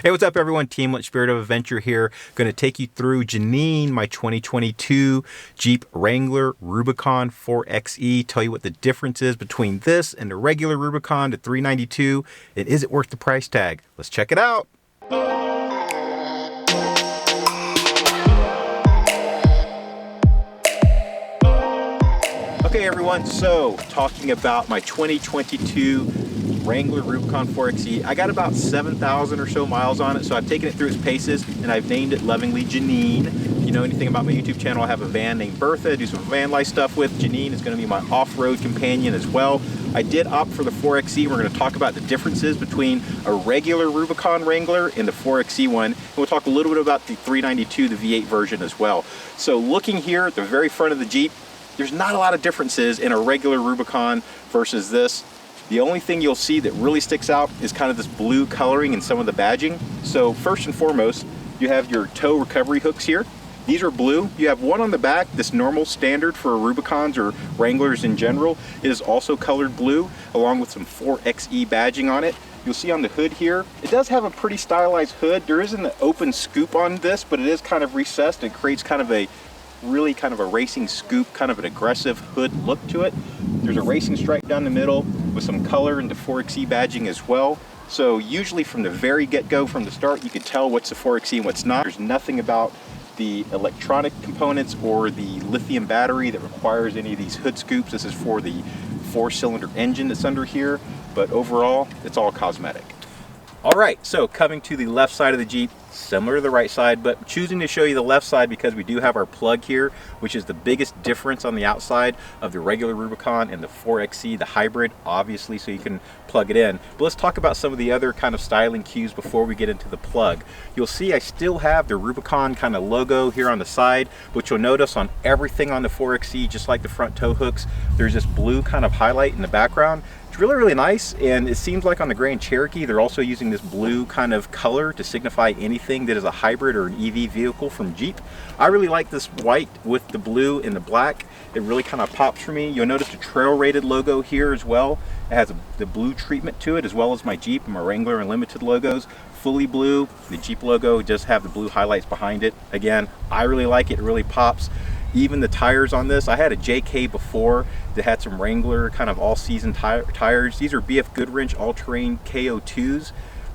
Hey, what's up everyone? Team Lit Spirit of Adventure here. Going to take you through Janine, my 2022 Jeep Wrangler Rubicon 4xe. Tell you what the difference is between this and the regular Rubicon to $392. And is it worth the price tag? Let's check it out. Okay everyone, so talking about my 2022 Wrangler Rubicon 4xe. I got about 7,000 or so miles on it, so I've taken it through its paces and I've named it lovingly Janine. If you know anything about my YouTube channel, I have a van named Bertha, I do some van life stuff with. Janine is going to be my off-road companion as well. I did opt for the 4xe. We're going to talk about the differences between a regular Rubicon Wrangler and the 4xe one. And we'll talk a little bit about the 392, the V8 version as well. So looking here at the very front of the Jeep, there's not a lot of differences in a regular Rubicon versus this. The only thing you'll see that really sticks out is kind of this blue coloring and some of the badging. So first and foremost, you have your tow recovery hooks here. These are blue. You have one on the back, this normal standard for Rubicons or Wranglers in general. It is also colored blue, along with some 4xe badging on it. You'll see on the hood here, it does have a pretty stylized hood. There isn't an open scoop on this, but it is kind of recessed. It creates kind of a really kind of a racing scoop, kind of an aggressive hood look to it. There's a racing stripe down the middle with some color and the 4xe badging as well. So usually from the very get-go, from the start, you can tell what's the 4xe and what's not. There's nothing about the electronic components or the lithium battery that requires any of these hood scoops. This is for the 4-cylinder engine that's under here, but overall, it's all cosmetic. All right, so coming to the left side of the Jeep, similar to the right side, but choosing to show you the left side because we do have our plug here, which is the biggest difference on the outside of the regular Rubicon and the 4xe, the hybrid, obviously, so you can plug it in. But let's talk about some of the other kind of styling cues before we get into the plug. You'll see I still have the Rubicon kind of logo here on the side, but you'll notice on everything on the 4xe, just like the front tow hooks, there's this blue kind of highlight in the background. Really nice, and it seems like on the Grand Cherokee they're also using this blue kind of color to signify anything that is a hybrid or an EV vehicle from Jeep. I really like this white with the blue and the black. It really kind of pops for me. You'll notice the trail rated logo here as well. It has the blue treatment to it, as well as my Jeep and my Wrangler Unlimited logos. Fully blue. The Jeep logo does have the blue highlights behind it. Again, I really like it. It really pops. Even the tires on this, I had a JK before that had some Wrangler kind of all-season tires. These are BF Goodwrench all-terrain KO2s.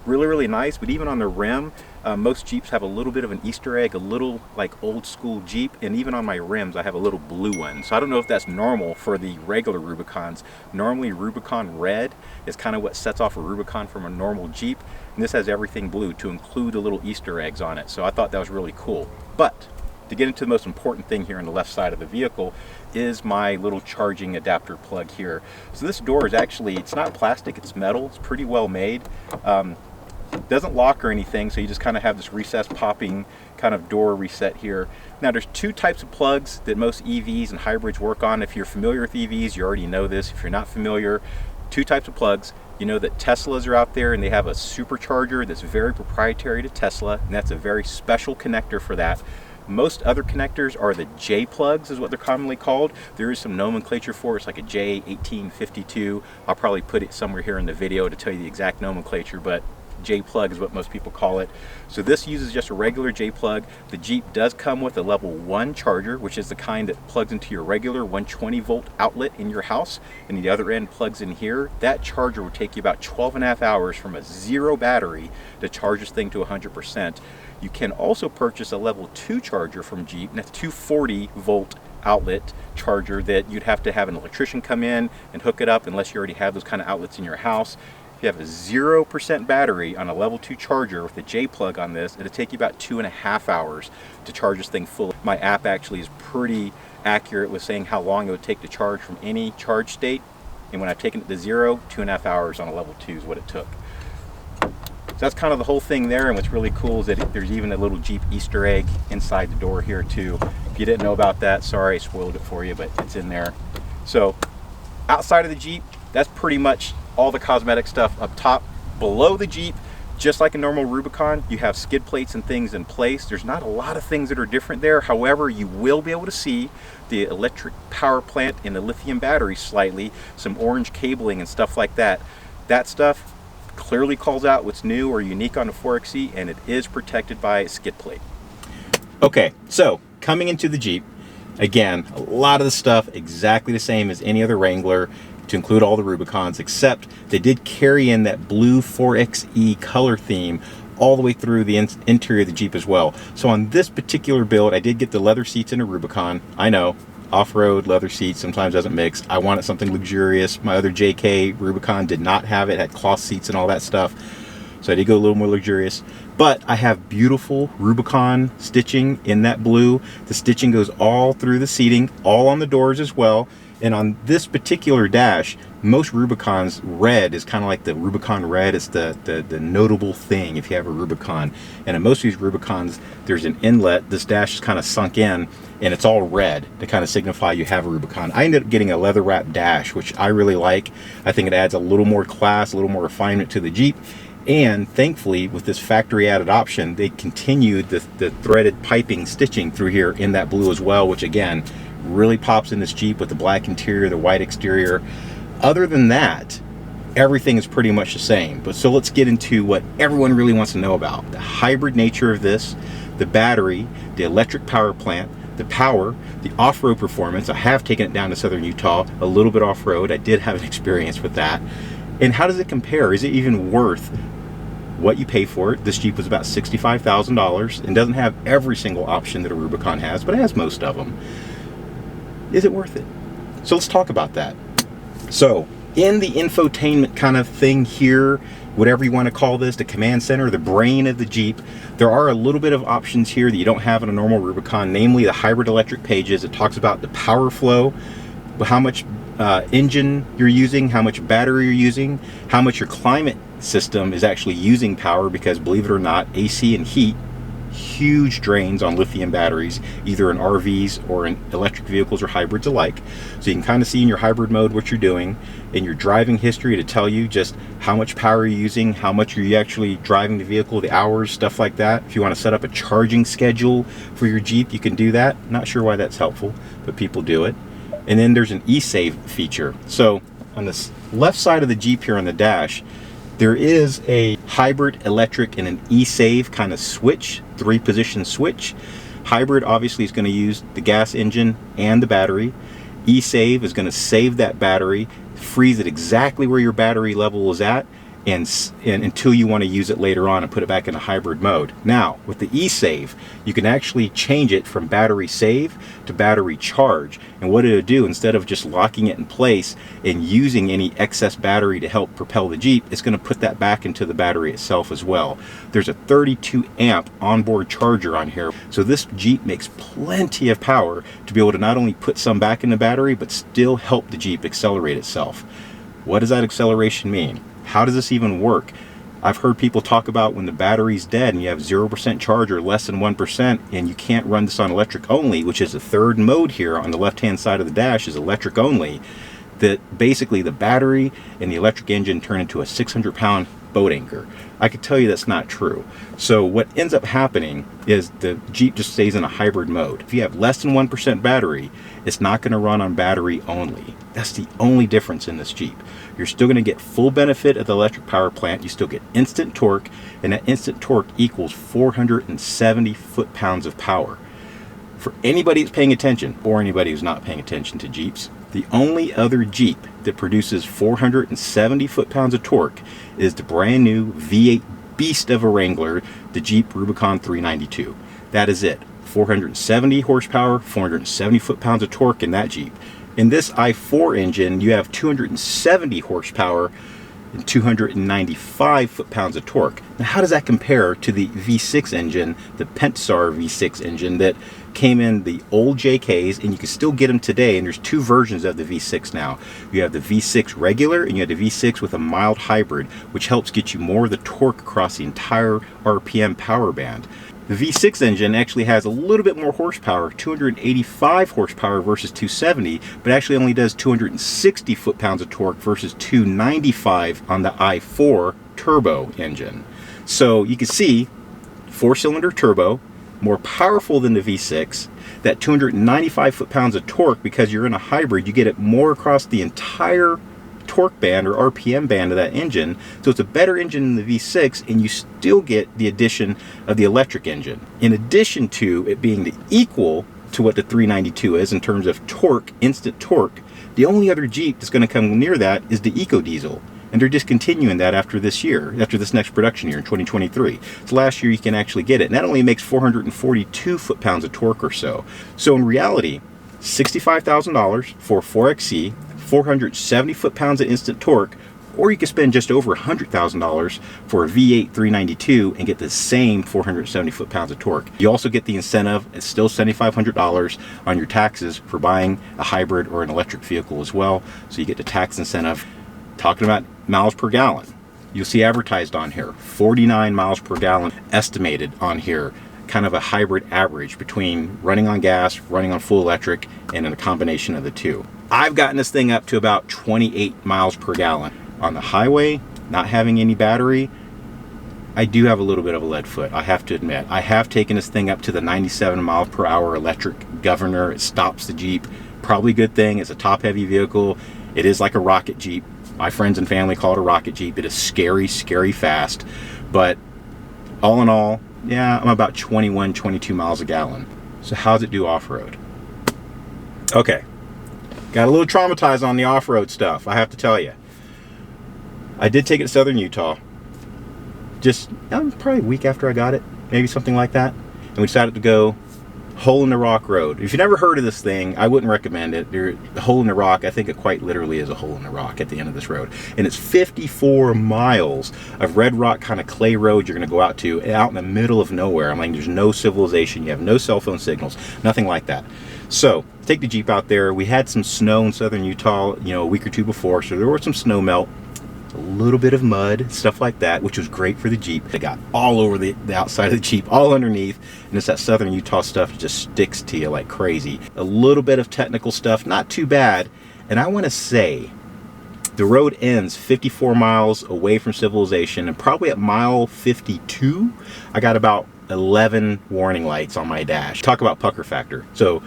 Really nice, but even on the rim, most Jeeps have a little bit of an Easter egg, a little like old school Jeep, and even on my rims I have a little blue one. So I don't know if that's normal for the regular Rubicons. Normally Rubicon red is kind of what sets off a Rubicon from a normal Jeep, and this has everything blue to include the little Easter eggs on it. So I thought that was really cool. But to get into the most important thing here on the left side of the vehicle is my little charging adapter plug here. So this door is actually, it's not plastic, it's metal. It's pretty well made. It doesn't lock or anything, so you just kind of have this recessed popping kind of door reset here. Now there's two types of plugs that most EVs and hybrids work on. If you're familiar with EVs, you already know this. If you're not familiar, two types of plugs. You know that Teslas are out there and they have a supercharger that's very proprietary to Tesla, and that's a very special connector for that. Most other connectors are the J plugs, is what they're commonly called. There is some nomenclature for it. It's like a J1852. I'll probably put it somewhere here in the video to tell you the exact nomenclature, but J plug is what most people call it. So this uses just a regular J plug. The Jeep does come with a level 1 charger, which is the kind that plugs into your regular 120 volt outlet in your house, and the other end plugs in here. That charger will take you about 12.5 hours from a zero battery to charge this thing to 100%. You can also purchase a level 2 charger from Jeep, and that's 240 volt outlet charger that you'd have to have an electrician come in and hook it up unless you already have those kind of outlets in your house. If you have a 0% battery on a level 2 charger with a J plug on this, it'll take you about 2.5 hours to charge this thing full. My app actually is pretty accurate with saying how long it would take to charge from any charge state, and when I've taken it to 0, 2.5 hours on a level 2 is what it took. So that's kind of the whole thing there, and what's really cool is that there's even a little Jeep Easter egg inside the door here too. If you didn't know about that, sorry I spoiled it for you, but it's in there. So outside of the Jeep, that's pretty much all the cosmetic stuff up top. Below the Jeep, just like a normal Rubicon, you have skid plates and things in place. There's not a lot of things that are different there. However, you will be able to see the electric power plant and the lithium battery slightly, some orange cabling and stuff like that. That stuff clearly calls out what's new or unique on the 4xe, and it is protected by a skid plate. Okay, so coming into the Jeep, again, a lot of the stuff exactly the same as any other Wrangler, to include all the Rubicons, except they did carry in that blue 4xe color theme all the way through the interior of the Jeep as well. So on this particular build, I did get the leather seats in a Rubicon. I know, off-road leather seats sometimes doesn't mix. I wanted something luxurious. My other JK Rubicon did not have it, had cloth seats and all that stuff. So I did go a little more luxurious. But I have beautiful Rubicon stitching in that blue. The stitching goes all through the seating, all on the doors as well. And on this particular dash, most Rubicons, red is kind of like the Rubicon red. It's the notable thing if you have a Rubicon. And in most of these Rubicons, there's an inlet. This dash is kind of sunk in, and it's all red to kind of signify you have a Rubicon. I ended up getting a leather wrap dash, which I really like. I think it adds a little more class, a little more refinement to the Jeep. And thankfully, with this factory added option, they continued the threaded piping stitching through here in that blue as well, which again, really pops in this Jeep with the black interior, the white exterior. Other than that, everything is pretty much the same. But so let's get into what everyone really wants to know about. The hybrid nature of this, the battery, the electric power plant, the power, the off-road performance. I have taken it down to southern Utah, a little bit off-road. I did have an experience with that. And how does it compare? Is it even worth what you pay for it? This Jeep was about $65,000 and doesn't have every single option that a Rubicon has, but it has most of them. Is it worth it? So let's talk about that. So in the infotainment kind of thing here, whatever you want to call this, the command center, the brain of the Jeep, there are a little bit of options here that you don't have in a normal Rubicon, namely the hybrid electric pages. It talks about the power flow, how much engine you're using, how much battery you're using, how much your climate system is actually using power, because believe it or not, AC and heat, huge drains on lithium batteries, either in RVs or in electric vehicles or hybrids alike. So you can kind of see in your hybrid mode what you're doing, in your driving history to tell you just how much power you're using, how much are you actually driving the vehicle, the hours, stuff like that. If you want to set up a charging schedule for your Jeep, you can do that. Not sure why that's helpful, but people do it. And then there's an ESave feature. So on the left side of the Jeep here on the dash, there is a hybrid electric and an ESave kind of switch, 3-position switch. Hybrid obviously is going to use the gas engine and the battery. ESave is going to save that battery, freeze it exactly where your battery level is at, and until you want to use it later on and put it back in a hybrid mode. Now, with the ESave, you can actually change it from battery save to battery charge. And what it'll do, instead of just locking it in place and using any excess battery to help propel the Jeep, it's going to put that back into the battery itself as well. There's a 32 amp onboard charger on here. So this Jeep makes plenty of power to be able to not only put some back in the battery, but still help the Jeep accelerate itself. What does that acceleration mean? How does this even work? I've heard people talk about when the battery's dead and you have 0% charge or less than 1%, and you can't run this on electric only, which is the third mode here on the left-hand side of the dash is electric only, that basically the battery and the electric engine turn into a 600-pound boat anchor. I could tell you that's not true. So what ends up happening is the Jeep just stays in a hybrid mode. If you have less than 1% battery, it's not going to run on battery only. That's the only difference in this Jeep. You're still going to get full benefit of the electric power plant. You still get instant torque, and that instant torque equals 470 foot-pounds of power. For anybody that's paying attention, or anybody who's not paying attention to Jeeps, the only other Jeep that produces 470 foot-pounds of torque is the brand new V8 beast of a Wrangler, the Jeep Rubicon 392. That is it. 470 horsepower, 470 foot-pounds of torque in that Jeep. In this i4 engine, you have 270 horsepower and 295 foot-pounds of torque. Now, how does that compare to the V6 engine, the Pentastar V6 engine that came in the old JKs, and you can still get them today, and there's two versions of the V6 now. You have the V6 regular, and you have the V6 with a mild hybrid, which helps get you more of the torque across the entire RPM power band. The V6 engine actually has a little bit more horsepower, 285 horsepower versus 270, but actually only does 260 foot-pounds of torque versus 295 on the i4 turbo engine. So you can see 4-cylinder turbo, more powerful than the V6, that 295 foot-pounds of torque, because you're in a hybrid, you get it more across the entire torque band or RPM band of that engine. So it's a better engine than the V6, and you still get the addition of the electric engine. In addition to it being the equal to what the 392 is in terms of torque, instant torque, the only other Jeep that's going to come near that is the EcoDiesel. And they're discontinuing that after this year, after this next production year in 2023. So last year you can actually get it. And that only makes 442 foot-pounds of torque or so. So in reality, $65,000 for 4xe, 470 foot-pounds of instant torque, or you could spend just over $100,000 for a V8 392 and get the same 470 foot-pounds of torque. You also get the incentive. It's still $7,500 on your taxes for buying a hybrid or an electric vehicle as well. So you get the tax incentive. Talking about miles per gallon, you'll see advertised on here 49 miles per gallon estimated on here, kind of a hybrid average between running on gas, running on full electric, and in a combination of the two. I've gotten this thing up to about 28 miles per gallon. On the highway, not having any battery, I do have a little bit of a lead foot, I have to admit. I have taken this thing up to the 97 miles per hour electric governor. It stops the Jeep. Probably a good thing. It's a top heavy vehicle. It is like a rocket Jeep. My friends and family call it a rocket Jeep. It is scary, scary fast. But all in all, yeah, I'm about 21, 22 miles a gallon. So how's it do off-road? Okay, got a little traumatized on the off-road stuff, I have to tell you. I did take it to southern Utah. Just probably a week after I got it, maybe something like that. And we decided to go Hole in the Rock Road. If you've never heard of this thing, I wouldn't recommend it. The hole in the rock, I think it quite literally is a hole in the rock at the end of this road. And it's 54 miles of red rock kind of clay road you're going to go out to, out in the middle of nowhere. I'm like, there's no civilization. You have no cell phone signals, nothing like that. So take the Jeep out there. We had some snow in southern Utah, a week or two before, so there was some snow melt. A little bit of mud, stuff like that, which was great for the Jeep. It got all over the outside of the Jeep, all underneath, and it's that southern Utah stuff that just sticks to you like crazy. A little bit of technical stuff, not too bad. And I want to say the road ends 54 miles away from civilization, and probably at mile 52 I got about 11 warning lights on my dash. Talk about pucker factor. So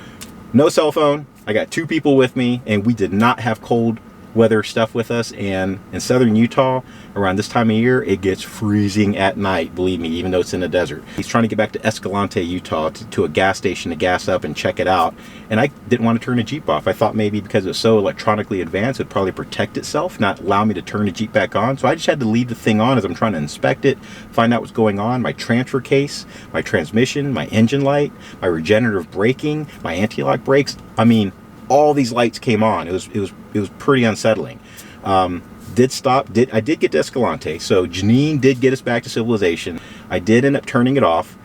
no cell phone, I got 2 people with me, and we did not have cold weather stuff with us. And in southern Utah around this time of year, it gets freezing at night, believe me, even though it's in the desert. He's trying to get back to Escalante, Utah to a gas station to gas up and check it out, and I didn't want to turn the Jeep off. I thought maybe because it was so electronically advanced it'd probably protect itself, not allow me to turn the Jeep back on. So I just had to leave the thing on as I'm trying to inspect it, find out what's going on. My transfer case, my transmission, my engine light, my regenerative braking, my anti-lock brakes, I mean, all these lights came on. It was pretty unsettling. I did get to Escalante, so Janine did get us back to civilization. I did end up turning it off,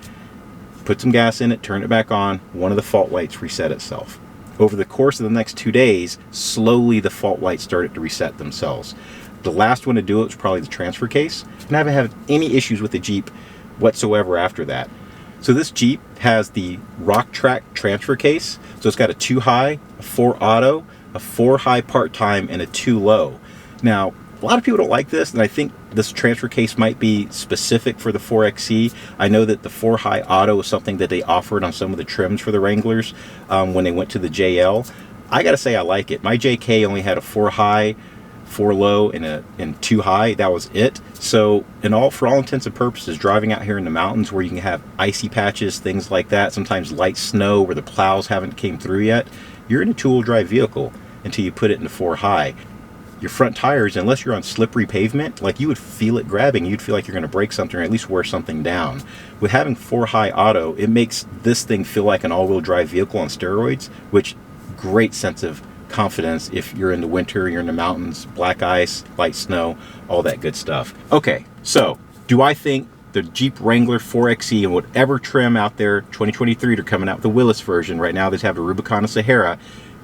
put some gas in it, turned it back on. One of the fault lights reset itself. Over the course of the next 2 days, slowly the fault lights started to reset themselves. The last one to do it was probably the transfer case, and I haven't had any issues with the Jeep whatsoever after that. So this Jeep has the Rock Track transfer case. So it's got a 2 high, a 4 auto, a 4 high part-time, and a 2 low. Now, a lot of people don't like this, and I think this transfer case might be specific for the 4xe. I know that the 4 high auto is something that they offered on some of the trims for the Wranglers when they went to the JL. I gotta say I like it. My JK only had a 4 high, 4 low, and 2 high. That was it. So for all intents and purposes, driving out here in the mountains where you can have icy patches, things like that, sometimes light snow where the plows haven't came through yet, you're in a 2-wheel drive vehicle until you put it into 4 high. Your front tires, unless you're on slippery pavement, like you would feel it grabbing, you'd feel like you're going to break something or at least wear something down. With having 4 high auto, it makes this thing feel like an all-wheel drive vehicle on steroids, which great sense of confidence if you're in the winter, you're in the mountains, black ice, light snow, all that good stuff. Okay, so do I think the Jeep Wrangler 4xe and whatever trim out there, 2023, they're coming out with the Willis version. Right now they have a Rubicon and Sahara.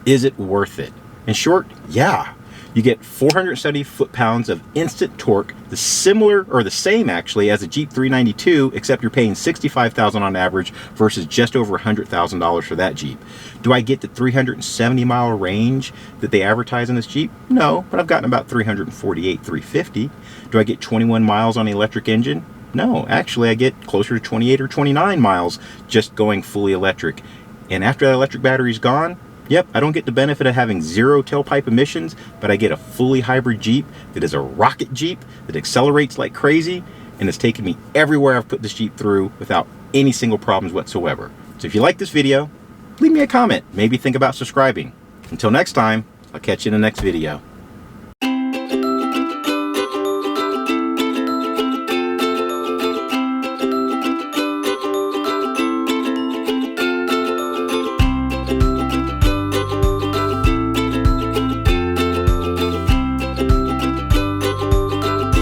Is it worth it? In short, yeah. You get 470 foot-pounds of instant torque, the same actually as a Jeep 392, except you're paying $65,000 on average versus just over $100,000 for that Jeep. Do I get the 370-mile range that they advertise in this Jeep? No, but I've gotten about 348, 350. Do I get 21 miles on the electric engine? No, actually I get closer to 28 or 29 miles just going fully electric. And after that electric battery's gone, Yep, I don't get the benefit of having 0 tailpipe emissions, but I get a fully hybrid Jeep that is a rocket Jeep that accelerates like crazy, and it's taken me everywhere I've put this Jeep through without any single problems whatsoever. So if you like this video, leave me a comment. Maybe think about subscribing. Until next time, I'll catch you in the next video.